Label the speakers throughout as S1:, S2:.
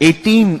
S1: 1800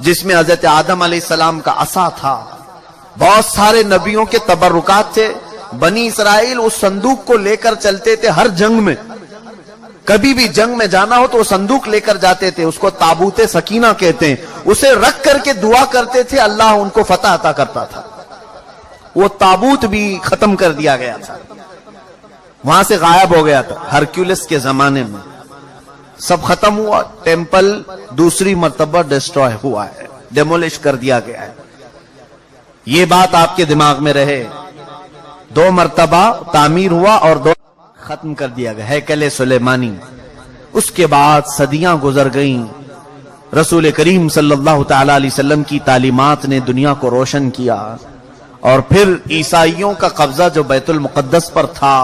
S1: جس میں حضرت آدم علیہ السلام کا عصا تھا، بہت سارے نبیوں کے تبرکات تھے. بنی اسرائیل اس صندوق کو لے کر چلتے تھے ہر جنگ میں. کبھی بھی جنگ میں جانا ہو تو وہ صندوق لے کر جاتے تھے، اس کو تابوت سکینہ کہتے ہیں. اسے رکھ کر کے دعا کرتے تھے، اللہ ان کو فتح عطا کرتا تھا. وہ تابوت بھی ختم کر دیا گیا تھا، وہاں سے غائب ہو گیا تھا. ہرکیولس کے زمانے میں سب ختم ہوا. ٹیمپل دوسری مرتبہ ڈسٹروائے ہوا ہے، ڈیمولش کر دیا گیا ہے. یہ بات آپ کے دماغ میں رہے. 2 مرتبہ تعمیر ہوا اور 2 ختم کر دیا گیا، ہیکل سلیمانی. اس کے بعد صدیاں گزر گئیں. رسول کریم صلی اللہ تعالی علیہ وسلم کی تعلیمات نے دنیا کو روشن کیا، اور پھر عیسائیوں کا قبضہ جو بیت المقدس پر تھا،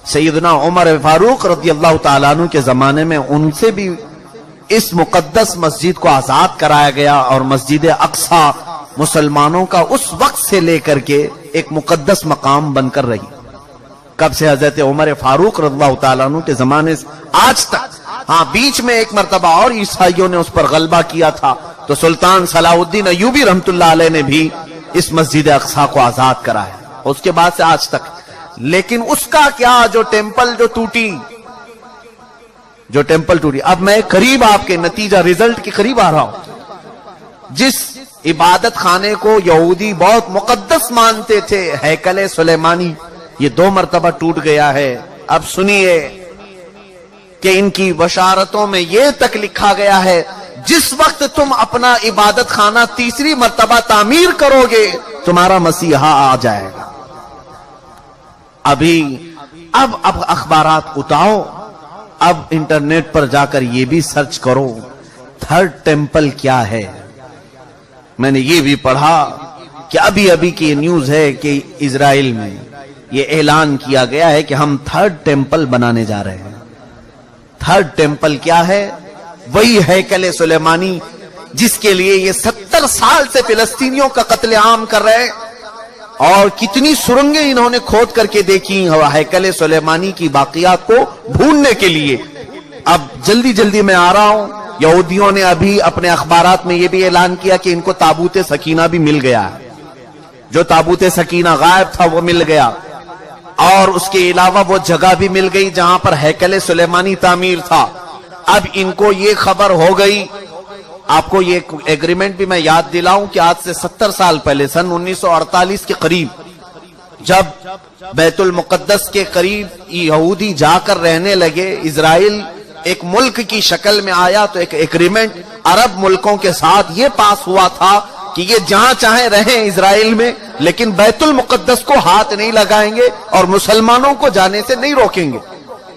S1: سیدنا عمر فاروق رضی اللہ تعالیٰ عنہ کے زمانے میں ان سے بھی اس مقدس مسجد کو آزاد کرایا گیا، اور مسجد اقصی مسلمانوں کا اس وقت سے لے کر کے ایک مقدس مقام بن کر رہی. کب سے؟ حضرت عمر فاروق رضی اللہ تعالیٰ عنہ کے زمانے سے آج تک. ہاں، بیچ میں ایک مرتبہ اور عیسائیوں نے اس پر غلبہ کیا تھا، تو سلطان صلاح الدین ایوبی رحمت اللہ علیہ نے بھی اس مسجد اقصی کو آزاد کرایا. اس کے بعد سے آج تک. لیکن اس کا کیا جو ٹیمپل جو ٹوٹی. اب میں قریب آپ کے نتیجہ ریزلٹ کے قریب آ رہا ہوں. جس عبادت خانے کو یہودی بہت مقدس مانتے تھے، ہیکل سلیمانی، یہ 2 مرتبہ ٹوٹ گیا ہے. اب سنیے کہ ان کی بشارتوں میں یہ تک لکھا گیا ہے، جس وقت تم اپنا عبادت خانہ تیسری مرتبہ تعمیر کرو گے، تمہارا مسیحا آ جائے گا. اب اخبارات اٹھاؤ، اب انٹرنیٹ پر جا کر یہ بھی سرچ کرو 3rd ٹیمپل کیا ہے. میں نے یہ بھی پڑھا کہ ابھی کی نیوز ہے کہ اسرائیل میں یہ اعلان کیا گیا ہے کہ ہم 3rd ٹیمپل بنانے جا رہے ہیں. 3rd ٹیمپل کیا ہے؟ وہی ہیکل سلیمانی جس کے لیے یہ 70 سال سے فلسطینیوں کا قتل عام کر رہے ہیں، اور کتنی سرنگیں انہوں نے کھود کر کے دیکھی ہیکل سلیمانی کی باقیات کو ڈھونڈنے کے لیے. اب جلدی میں آ رہا ہوں. یہودیوں نے ابھی اپنے اخبارات میں یہ بھی اعلان کیا کہ ان کو تابوت سکینہ بھی مل گیا ہے. جو تابوت سکینہ غائب تھا وہ مل گیا، اور اس کے علاوہ وہ جگہ بھی مل گئی جہاں پر ہیکل سلیمانی تعمیر تھا. اب ان کو یہ خبر ہو گئی. آپ کو یہ ایگریمنٹ بھی میں یاد دلاؤں کہ آج سے 70 سال پہلے، سن 1948 کے قریب، جب بیت المقدس کے قریب یہودی جا کر رہنے لگے، اسرائیل ایک ملک کی شکل میں آیا، تو ایک ایگریمنٹ عرب ملکوں کے ساتھ یہ پاس ہوا تھا کہ یہ جہاں چاہیں رہیں اسرائیل میں، لیکن بیت المقدس کو ہاتھ نہیں لگائیں گے اور مسلمانوں کو جانے سے نہیں روکیں گے.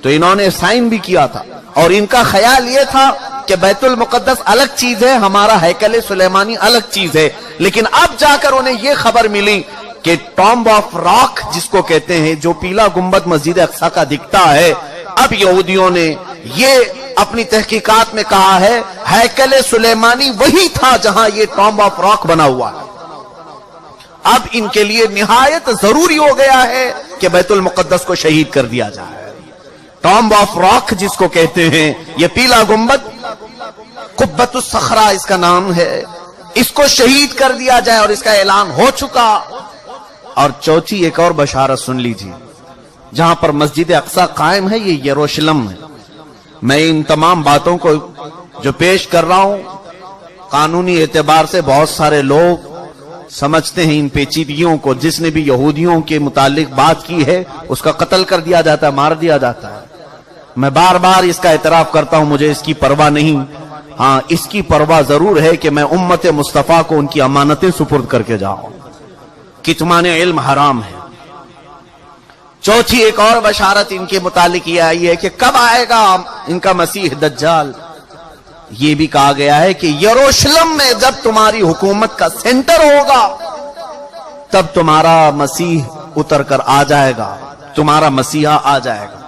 S1: تو انہوں نے سائن بھی کیا تھا، اور ان کا خیال یہ تھا کہ بیت المقدس الگ چیز ہے، ہمارا ہیکل سلیمانی الگ چیز ہے. لیکن اب جا کر انہیں یہ خبر ملی کہ ٹامب آف راک جس کو کہتے ہیں، جو پیلا گنبد مسجد اقصی کا دکھتا ہے، اب یہودیوں نے یہ اپنی تحقیقات میں کہا ہے ہیکل سلیمانی وہی تھا جہاں یہ ٹامب آف راک بنا ہوا ہے. اب ان کے لیے نہایت ضروری ہو گیا ہے کہ بیت المقدس کو شہید کر دیا جائے. ٹامب آف راک جس کو کہتے ہیں، یہ پیلا گنبد، قبۃ الصخرہ اس کا نام ہے، اس کو شہید کر دیا جائے، اور اس کا اعلان ہو چکا. اور چوتھی ایک اور بشارت سن لیجیے، جہاں پر مسجد اقصی قائم ہے، یہ یروشلم ہے. میں ان تمام باتوں کو جو پیش کر رہا ہوں، قانونی اعتبار سے بہت سارے لوگ سمجھتے ہیں ان پیچیدگیوں کو. جس نے بھی یہودیوں کے متعلق بات کی ہے اس کا قتل کر دیا جاتا ہے، مار دیا جاتا ہے. میں بار بار اس کا اعتراف کرتا ہوں، مجھے اس کی پرواہ نہیں. ہاں، اس کی پرواہ ضرور ہے کہ میں امت مصطفیٰ کو ان کی امانتیں سپرد کر کے جاؤں. کتمان علم حرام ہے. چوتھی ایک اور بشارت ان کے متعلق یہ آئی ہے کہ کب آئے گا ان کا مسیح دجال. یہ بھی کہا گیا ہے کہ یروشلم میں جب تمہاری حکومت کا سینٹر ہوگا تب تمہارا مسیح اتر کر آ جائے گا، تمہارا مسیحا آ جائے گا.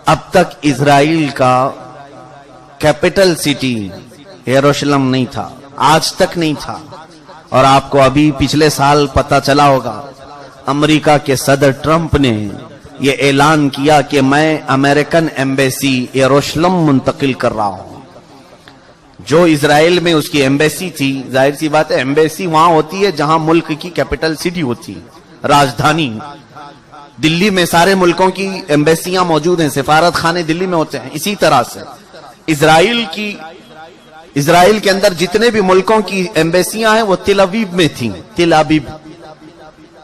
S1: اب تک اسرائیل کا کیپٹل سٹی یروشلم نہیں تھا، آج تک نہیں تھا. اور آپ کو ابھی پچھلے سال پتہ چلا ہوگا، امریکہ کے صدر ٹرمپ نے یہ اعلان کیا کہ میں امریکن ایمبیسی یروشلم منتقل کر رہا ہوں. جو اسرائیل میں اس کی ایمبیسی تھی، ظاہر سی بات ہے ایمبیسی وہاں ہوتی ہے جہاں ملک کی کیپٹل سٹی ہوتی ہے، راجدھانی۔ دلی میں سارے ملکوں کی ایمبیسیاں موجود ہیں، سفارت خانے دلی میں ہوتے ہیں۔ اسی طرح سے اسرائیل کے اندر جتنے بھی ملکوں کی ایمبیسیاں ہیں وہ تل ابیب میں تھیں، تل ابیب،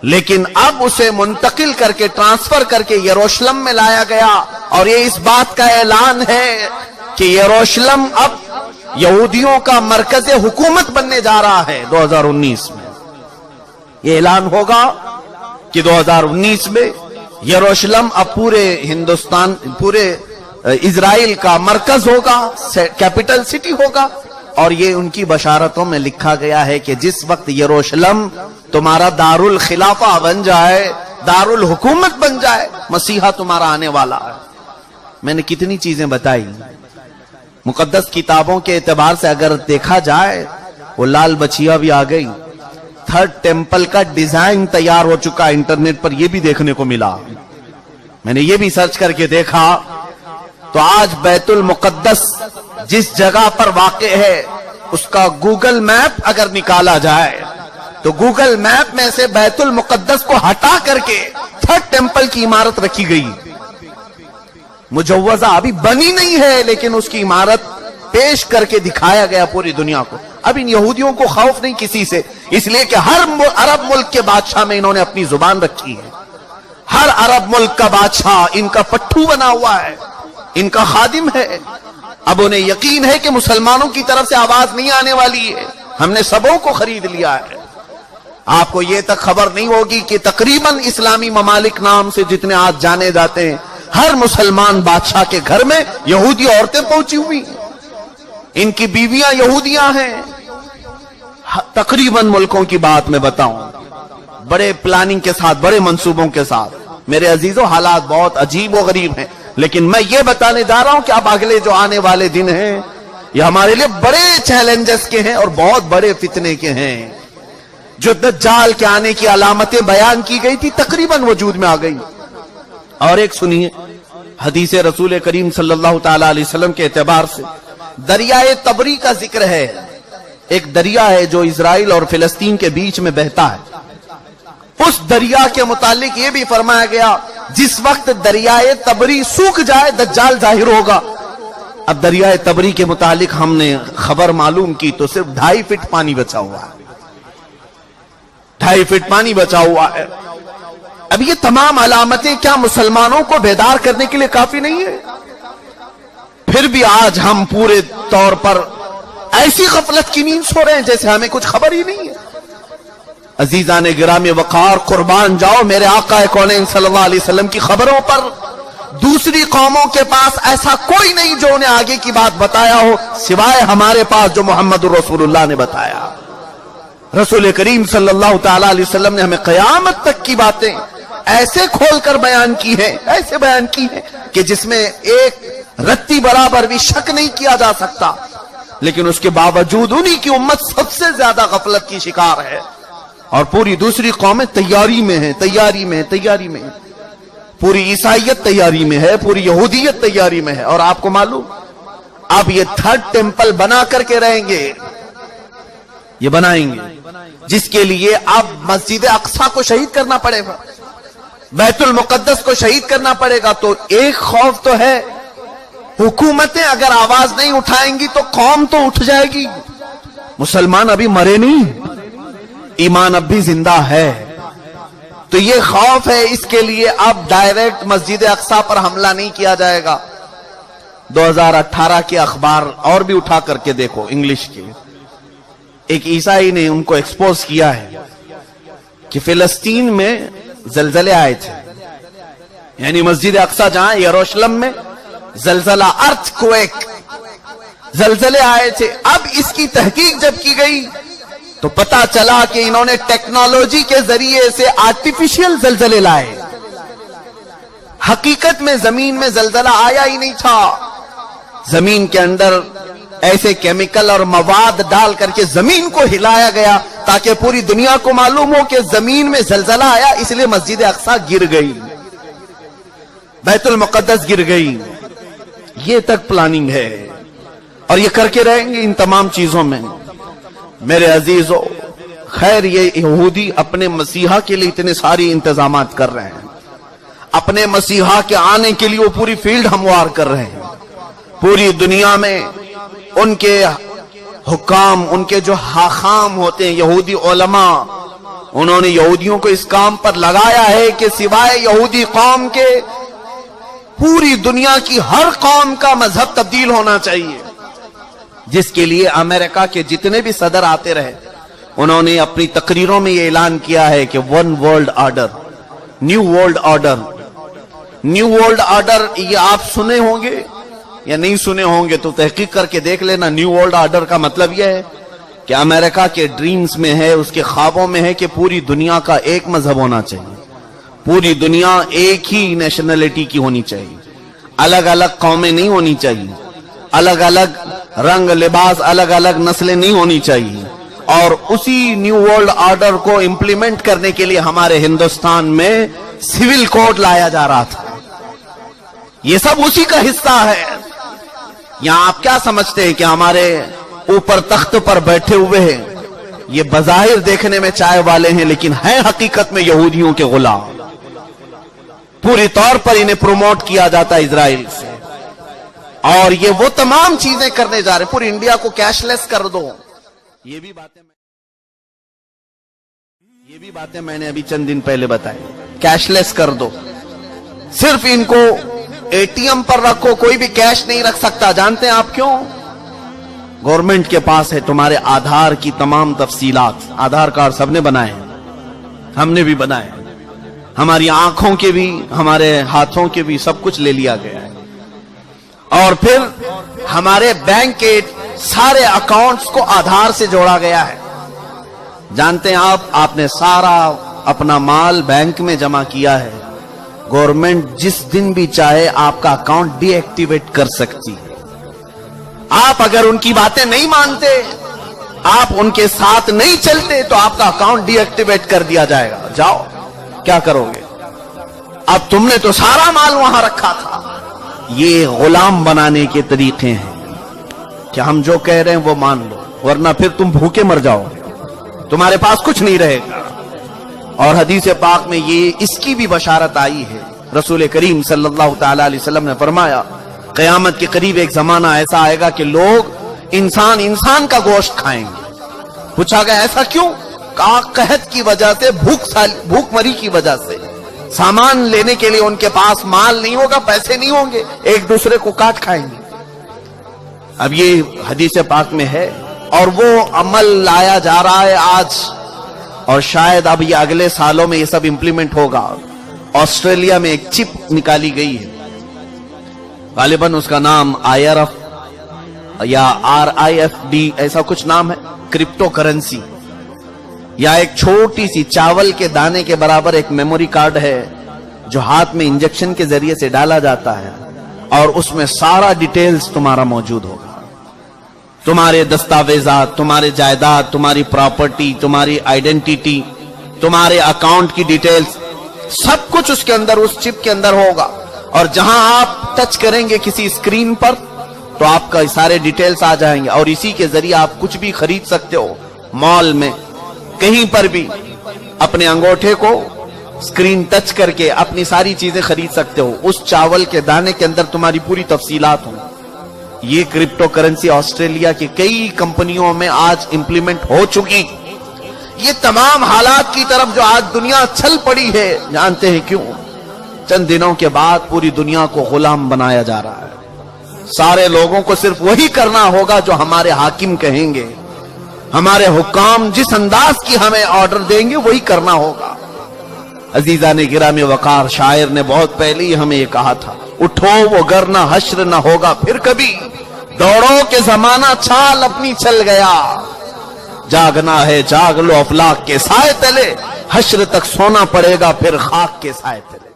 S1: لیکن اب اسے منتقل کر کے ٹرانسفر کر کے یروشلم میں لایا گیا، اور یہ اس بات کا اعلان ہے کہ یروشلم اب یہودیوں کا مرکز حکومت بننے جا رہا ہے 2019 میں۔ یہ اعلان ہوگا کہ 2019 میں یروشلم اب پورے ہندوستان، پورے اسرائیل کا مرکز ہوگا، کیپٹل سٹی ہوگا۔ اور یہ ان کی بشارتوں میں لکھا گیا ہے کہ جس وقت یروشلم تمہارا دارالخلافہ بن جائے، دارالحکومت بن جائے، مسیحا تمہارا آنے والا ہے۔ میں نے کتنی چیزیں بتائی، مقدس کتابوں کے اعتبار سے اگر دیکھا جائے، وہ لال بچیا بھی آ گئی، تھرڈ ٹیمپل کا ڈیزائن تیار ہو چکا، انٹرنیٹ پر یہ بھی دیکھنے کو ملا۔ میں نے یہ بھی سرچ کر کے دیکھا تو آج بیت المقدس جس جگہ پر واقع ہے اس کا گوگل میپ اگر نکالا جائے تو گوگل میپ میں سے بیت المقدس کو ہٹا کر کے تھرڈ ٹیمپل کی عمارت رکھی گئی، مجوزہ ابھی بنی نہیں ہے لیکن اس کی عمارت پیش کر کے دکھایا گیا پوری دنیا کو۔ اب ان یہودیوں کو خوف نہیں کسی سے، اس لیے کہ ہر عرب ملک کے بادشاہ میں انہوں نے اپنی زبان رکھی ہے، ہر عرب ملک کا بادشاہ ان کا پٹھو بنا ہوا ہے، ان کا خادم ہے۔ اب انہیں یقین ہے کہ مسلمانوں کی طرف سے آواز نہیں آنے والی ہے، ہم نے سبوں کو خرید لیا ہے۔ آپ کو یہ تک خبر نہیں ہوگی کہ تقریباً اسلامی ممالک نام سے جتنے آج جانے جاتے ہیں، ہر مسلمان بادشاہ کے گھر میں یہودی عورتیں پہنچی ہوئی ہیں، ان کی بیویاں یہودیاں ہیں۔ تقریباً ملکوں کی بات میں بتاؤں، بڑے پلاننگ کے ساتھ، بڑے منصوبوں کے ساتھ۔ میرے عزیزوں، حالات بہت عجیب و غریب ہیں، لیکن میں یہ بتانے جا رہا ہوں کہ اب اگلے جو آنے والے دن ہیں یہ ہمارے لیے بڑے چیلنجز کے ہیں اور بہت بڑے فتنے کے ہیں۔ جو دجال کے آنے کی علامتیں بیان کی گئی تھی تقریباً وجود میں آ گئی۔ اور ایک سنیے، حدیث رسول کریم صلی اللہ تعالی علیہ وسلم کے اعتبار سے دریائے تبری کا ذکر ہے۔ ایک دریا ہے جو اسرائیل اور فلسطین کے بیچ میں بہتا ہے، اس دریا کے متعلق یہ بھی فرمایا گیا جس وقت دریائے تبری سوکھ جائے دجال ظاہر ہوگا۔ اب دریائے تبری کے متعلق ہم نے خبر معلوم کی تو صرف 2.5 فٹ پانی بچا ہوا ہے، 2.5 فٹ پانی بچا ہوا ہے۔ اب یہ تمام علامتیں کیا مسلمانوں کو بیدار کرنے کے لیے کافی نہیں ہے؟ پھر بھی آج ہم پورے طور پر ایسی غفلت کی نیند سو رہے ہیں جیسے ہمیں کچھ خبر ہی نہیں ہے۔ عزیزان گرامی وقار، قربان جاؤ میرے آقا کونین صلی اللہ علیہ وسلم کی خبروں پر۔ دوسری قوموں کے پاس ایسا کوئی نہیں جو انہیں آگے کی بات بتایا ہو سوائے ہمارے پاس جو محمد رسول اللہ نے بتایا۔ رسول کریم صلی اللہ تعالی علیہ وسلم نے ہمیں قیامت تک کی باتیں ایسے کھول کر بیان کی ہے، ایسے بیان کی ہے کہ جس میں ایک رتی برابر بھی شک نہیں کیا جا سکتا، لیکن اس کے باوجود انہی کی امت سب سے زیادہ غفلت کی شکار ہے، اور پوری دوسری قومیں تیاری میں ہیں، تیاری میں ہیں۔ پوری عیسائیت تیاری میں ہے، پوری یہودیت تیاری میں ہے۔ اور آپ کو معلوم اب یہ تھرڈ ٹیمپل بنا کر کے رہیں گے، یہ بنائیں گے، جس کے لیے اب مسجد اقصی کو شہید کرنا پڑے گا، بیت المقدس کو شہید کرنا پڑے گا۔ تو ایک خوف تو ہے، حکومتیں اگر آواز نہیں اٹھائیں گی تو قوم تو اٹھ جائے گی۔ مسلمان ابھی مرے نہیں، ایمان اب بھی زندہ ہے، تو یہ خوف ہے، اس کے لیے اب ڈائریکٹ مسجد اقصی پر حملہ نہیں کیا جائے گا۔ 2018 کے اخبار اور بھی اٹھا کر کے دیکھو، انگلش کے، ایک عیسائی نے ان کو ایکسپوز کیا ہے کہ فلسطین میں زلزلے آئے تھے، یعنی مسجد اقصی جہاں یروشلم میں زلزلہ، ارتھ کویک، زلزلے آئے تھے۔ اب اس کی تحقیق جب کی گئی تو پتا چلا کہ انہوں نے ٹیکنالوجی کے ذریعے سے آرٹیفیشل زلزلے لائے، حقیقت میں زمین میں زلزلہ آیا ہی نہیں تھا۔ زمین کے اندر ایسے کیمیکل اور مواد ڈال کر کے زمین کو ہلایا گیا تاکہ پوری دنیا کو معلوم ہو کہ زمین میں زلزلہ آیا، اس لیے مسجد اقصی گر گئی، بیت المقدس گر گئی۔ یہ تک پلاننگ ہے۔ اور یہ کر کے رہیں گے ان تمام چیزوں میں۔ میرے عزیزو، خیر یہ یہودی اپنے مسیحا کے لیے اتنے ساری انتظامات کر رہے ہیں، اپنے مسیحا کے آنے کے لیے وہ پوری فیلڈ ہموار کر رہے ہیں۔ پوری دنیا میں ان کے حکام، ان کے جو حاخام ہوتے ہیں یہودی علماء، انہوں نے یہودیوں کو اس کام پر لگایا ہے کہ سوائے یہودی قوم کے پوری دنیا کی ہر قوم کا مذہب تبدیل ہونا چاہیے، جس کے لیے امریکہ کے جتنے بھی صدر آتے رہے انہوں نے اپنی تقریروں میں یہ اعلان کیا ہے کہ one world order, new world order. New world order یہ آپ سنے ہوں گے یا نہیں سنے ہوں گے تو تحقیق کر کے دیکھ لینا۔ نیو ورلڈ آرڈر کا مطلب یہ ہے کہ امریکہ کے ڈریمز میں ہے، اس کے خوابوں میں ہے کہ پوری دنیا کا ایک مذہب ہونا چاہیے، پوری دنیا ایک ہی نیشنلٹی کی ہونی چاہیے، الگ الگ قومیں نہیں ہونی چاہیے، الگ الگ رنگ لباس، الگ الگ نسلیں نہیں ہونی چاہیے۔ اور اسی نیو ورلڈ آرڈر کو امپلیمنٹ کرنے کے لیے ہمارے ہندوستان میں سول کوڈ لایا جا رہا تھا، یہ سب اسی کا حصہ ہے۔ یہاں آپ کیا سمجھتے ہیں کہ ہمارے اوپر تخت پر بیٹھے ہوئے ہیں، یہ بظاہر دیکھنے میں چائے والے ہیں لیکن ہیں حقیقت میں یہودیوں کے غلام، پوری طور پر انہیں پروموٹ کیا جاتا ہے اسرائیل سے، اور یہ وہ تمام چیزیں کرنے جا رہے ہیں۔ پوری انڈیا کو کیش لیس کر دو، یہ بھی باتیں میں نے ابھی چند دن پہلے بتائی، کیش لیس کر دو، صرف ان کو اے ٹی ایم پر رکھو، کوئی بھی کیش نہیں رکھ سکتا۔ جانتے ہیں آپ کیوں؟ گورنمنٹ کے پاس ہے تمہارے آدھار کی تمام تفصیلات، آدھار کارڈ سب نے بنائے ہیں، ہم نے بھی بنائے ہیں، ہماری آنکھوں کے بھی، ہمارے ہاتھوں کے بھی، سب کچھ لے لیا گیا ہے۔ اور پھر ہمارے بینک کے سارے اکاؤنٹس کو آدھار سے جوڑا گیا ہے۔ جانتے ہیں آپ نے سارا اپنا مال بینک میں جمع کیا ہے، گورنمنٹ جس دن بھی چاہے آپ کا اکاؤنٹ ڈی ایکٹیویٹ کر سکتی ہے۔ آپ اگر ان کی باتیں نہیں مانتے، آپ ان کے ساتھ نہیں چلتے تو آپ کا اکاؤنٹ ڈی ایکٹیویٹ کر دیا جائے گا۔ جاؤ، کیا کرو گے؟ اب تم نے تو سارا مال وہاں رکھا تھا۔ یہ غلام بنانے کے طریقے ہیں کہ ہم جو کہہ رہے ہیں وہ مان لو، ورنہ پھر تم بھوکے مر جاؤ گے، تمہارے پاس کچھ نہیں رہے گا۔ اور حدیث پاک میں یہ اس کی بھی بشارت آئی ہے، رسول کریم صلی اللہ تعالی علیہ وسلم نے فرمایا قیامت کے قریب ایک زمانہ ایسا آئے گا کہ لوگ انسان کا گوشت کھائیں گے۔ پوچھا گیا ایسا کیوں؟ کہا قحط کی وجہ سے، بھوک مری کی وجہ سے، سامان لینے کے لیے ان کے پاس مال نہیں ہوگا، پیسے نہیں ہوں گے، ایک دوسرے کو کاٹ کھائیں گے۔ اب یہ حدیث پاک میں ہے اور وہ عمل لایا جا رہا ہے آج، اور شاید اب یہ اگلے سالوں میں یہ سب امپلیمنٹ ہوگا۔ آسٹریلیا میں ایک چپ نکالی گئی ہے، غالباً اس کا نام IRF یا RIFD ایسا کچھ نام ہے، کرپٹو کرنسی، یا ایک چھوٹی سی چاول کے دانے کے برابر ایک میموری کارڈ ہے جو ہاتھ میں انجیکشن کے ذریعے سے ڈالا جاتا ہے، اور اس میں سارا ڈیٹیلز تمہارا موجود ہوگا، تمہارے دستاویزات، تمہارے جائیداد، تمہاری پراپرٹی، تمہاری آئیڈینٹیٹی، تمہارے اکاؤنٹ کی ڈیٹیلز، سب کچھ اس کے اندر، اس چپ کے اندر ہوگا۔ اور جہاں آپ ٹچ کریں گے کسی اسکرین پر تو آپ کا سارے ڈیٹیلز آ جائیں گے، اور اسی کے ذریعے آپ کچھ بھی خرید سکتے ہو، مال میں کہیں پر بھی اپنے انگوٹھے کو اسکرین ٹچ کر کے اپنی ساری چیزیں خرید سکتے ہو۔ اس چاول کے دانے کے اندر تمہاری پوری تفصیلات ہوں۔ یہ کرپٹو کرنسی آسٹریلیا کی کئی کمپنیوں میں آج امپلیمنٹ ہو چکی۔ یہ تمام حالات کی طرف جو آج دنیا چھل پڑی ہے، جانتے ہیں کیوں؟ چند دنوں کے بعد پوری دنیا کو غلام بنایا جا رہا ہے۔ سارے لوگوں کو صرف وہی کرنا ہوگا جو ہمارے حاکم کہیں گے، ہمارے حکام جس انداز کی ہمیں آرڈر دیں گے وہی کرنا ہوگا۔ عزیزان گرامی وقار، شاعر نے بہت پہلے ہی ہمیں یہ کہا تھا، اٹھو وہ گر نہ حشر نہ ہوگا پھر کبھی، دوڑو کہ زمانہ چھال اپنی چل گیا، جاگنا ہے جاگ لو افلاک کے سائے تلے، حشر تک سونا پڑے گا پھر خاک کے سائے تلے۔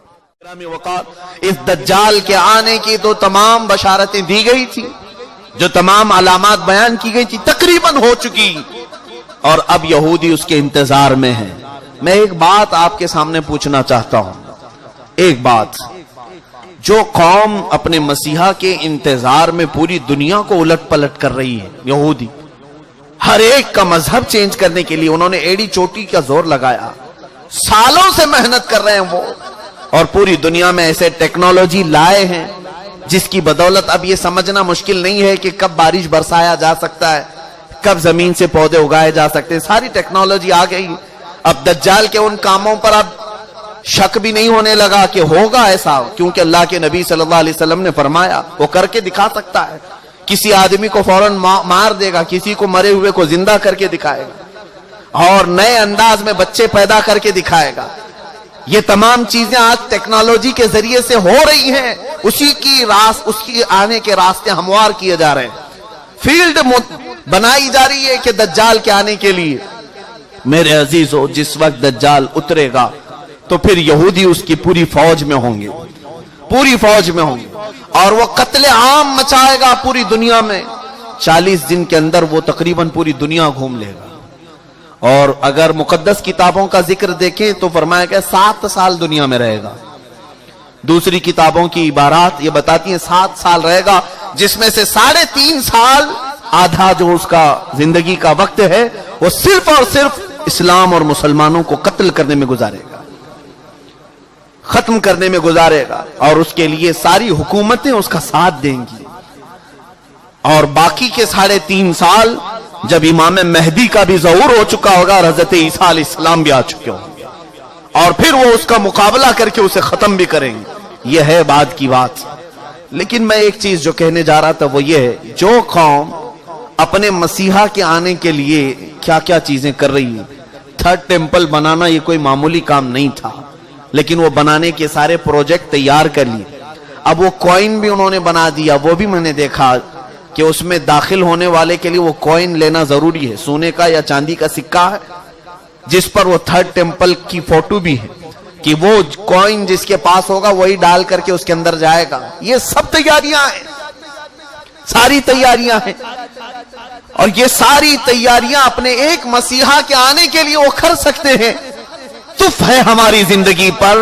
S1: گرامی وقار، اس دجال کے آنے کی تو تمام بشارتیں دی گئی تھی، جو تمام علامات بیان کی گئی تھی تقریباً ہو چکی، اور اب یہودی اس کے انتظار میں ہیں۔ میں ایک بات آپ کے سامنے پوچھنا چاہتا ہوں، ایک بات، جو قوم اپنے مسیحا کے انتظار میں پوری دنیا کو الٹ پلٹ کر رہی ہے، یہودی، ہر ایک کا مذہب چینج کرنے کے لیے انہوں نے ایڑی چوٹی کا زور لگایا، سالوں سے محنت کر رہے ہیں وہ، اور پوری دنیا میں ایسے ٹیکنالوجی لائے ہیں جس کی بدولت اب یہ سمجھنا مشکل نہیں ہے کہ کب بارش برسایا جا سکتا ہے، کب زمین سے پودے اگائے جا سکتے ہیں، ساری ٹیکنالوجی آ گئی۔ اب دجال کے ان کاموں پر اب شک بھی نہیں ہونے لگا کہ ہوگا ایسا، کیونکہ اللہ کے نبی صلی اللہ علیہ وسلم نے فرمایا وہ کر کے دکھا سکتا ہے، کسی آدمی کو فوراً مار دے گا، کسی کو مرے ہوئے کو زندہ کر کے دکھائے گا، اور نئے انداز میں بچے پیدا کر کے دکھائے گا۔ یہ تمام چیزیں آج ٹیکنالوجی کے ذریعے سے ہو رہی ہیں، اس کی آنے کے راستے ہموار کیے جا رہے ہیں، فیلڈ بنائی جا رہی ہے کہ دجال کے آنے کے لیے۔ میرے عزیزو، جس وقت دجال اترے گا تو پھر یہودی اس کی پوری فوج میں ہوں گے، پوری فوج میں ہوں گے، اور وہ قتل عام مچائے گا پوری دنیا میں۔ 40 دن کے اندر وہ تقریباً پوری دنیا گھوم لے گا، اور اگر مقدس کتابوں کا ذکر دیکھیں تو فرمایا کہ 7 سال دنیا میں رہے گا۔ دوسری کتابوں کی عبارات یہ بتاتی ہیں 7 سال رہے گا، جس میں سے 3.5 سال، آدھا جو اس کا زندگی کا وقت ہے وہ صرف اور صرف اسلام اور مسلمانوں کو قتل کرنے میں گزارے گا، ختم کرنے میں گزارے گا، اور اس کے لیے ساری حکومتیں اس کا ساتھ دیں گی۔ اور باقی کے 3.5 سال جب امام مہدی کا بھی ظہور ہو چکا ہوگا اور حضرت عیسیٰ علیہ السلام بھی آ چکے ہوں گے، اور پھر وہ اس کا مقابلہ کر کے اسے ختم بھی کریں گے۔ یہ ہے بعد کی بات۔ لیکن میں ایک چیز جو کہنے جا رہا تھا وہ یہ ہے، جو قوم اپنے مسیحا کے آنے کے لیے کیا کیا چیزیں کر رہی ہیں، 3rd ٹیمپل بنانا یہ کوئی معمولی کام نہیں تھا، لیکن وہ بنانے کے سارے پروجیکٹ تیار کر لیے۔ اب وہ کوئن بھی انہوں نے بنا دیا، وہ بھی میں نے دیکھا کہ اس میں داخل ہونے والے کے لیے وہ کوئن لینا ضروری ہے، سونے کا یا چاندی کا سکہ ہے، جس پر وہ 3rd ٹیمپل کی فوٹو بھی ہے، کہ وہ کوئن جس کے پاس ہوگا وہی ڈال کر کے اس کے اندر جائے گا۔ یہ سب تیاریاں ہیں، ساری تیاریاں ہیں، اور یہ ساری تیاریاں اپنے ایک مسیحا کے آنے کے لیے وہ کر سکتے ہیں۔ تف ہے ہماری زندگی پر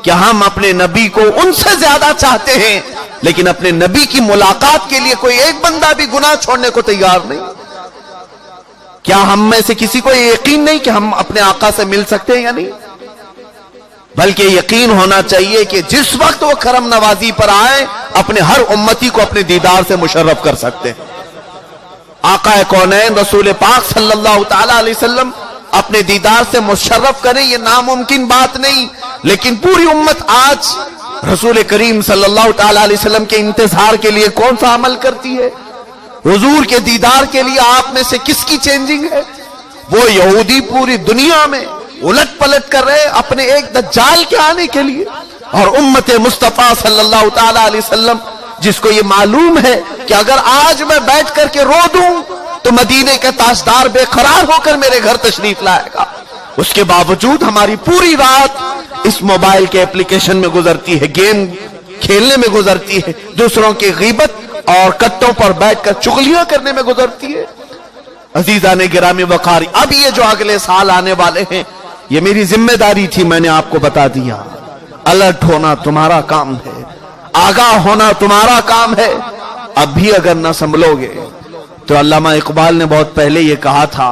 S1: کہ ہم اپنے نبی کو ان سے زیادہ چاہتے ہیں، لیکن اپنے نبی کی ملاقات کے لیے کوئی ایک بندہ بھی گناہ چھوڑنے کو تیار نہیں۔ کیا ہم میں سے کسی کو یہ یقین نہیں کہ ہم اپنے آقا سے مل سکتے ہیں یا نہیں؟ بلکہ یقین ہونا چاہیے کہ جس وقت وہ کرم نوازی پر آئے، اپنے ہر امتی کو اپنے دیدار سے مشرف کر سکتے ہیں۔ آقا کونین رسول پاک صلی اللہ تعالی علیہ وسلم اپنے دیدار سے مشرف کریں، یہ ناممکن بات نہیں، لیکن پوری امت آج رسول کریم صلی اللہ تعالی علیہ وسلم کے انتظار کے لیے کون سا عمل کرتی ہے؟ حضور کے دیدار کے لیے آپ میں سے کس کی چینجنگ ہے؟ وہ یہودی پوری دنیا میں الٹ پلٹ کر رہے اپنے ایک دجال کے آنے کے لیے، اور امت مصطفیٰ صلی اللہ تعالی علیہ وسلم جس کو یہ معلوم ہے کہ اگر آج میں بیٹھ کر کے رو دوں تو مدینے کے تاجدار بے قرار ہو کر میرے گھر تشریف لائے گا، اس کے باوجود ہماری پوری رات اس موبائل کے اپلیکیشن میں گزرتی ہے، گیم کھیلنے میں گزرتی ہے، دوسروں کی غیبت اور کٹوں پر بیٹھ کر چغلیاں کرنے میں گزرتی ہے۔ عزیزان گرامی وقار، اب یہ جو اگلے سال آنے والے ہیں، یہ میری ذمہ داری تھی، میں نے آپ کو بتا دیا۔ الرٹ ہونا تمہارا کام ہے، آگاہ ہونا تمہارا کام ہے۔ اب بھی اگر نہ سنبھلو گے تو علامہ اقبال نے بہت پہلے یہ کہا تھا،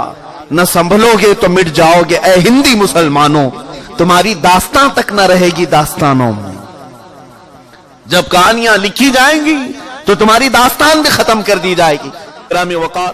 S1: نہ سنبھلو گے تو مٹ جاؤ گے اے ہندی مسلمانوں، تمہاری داستان تک نہ رہے گی داستانوں میں۔ جب کہانیاں لکھی جائیں گی تو تمہاری داستان بھی ختم کر دی جائے گی۔ گرامی وقار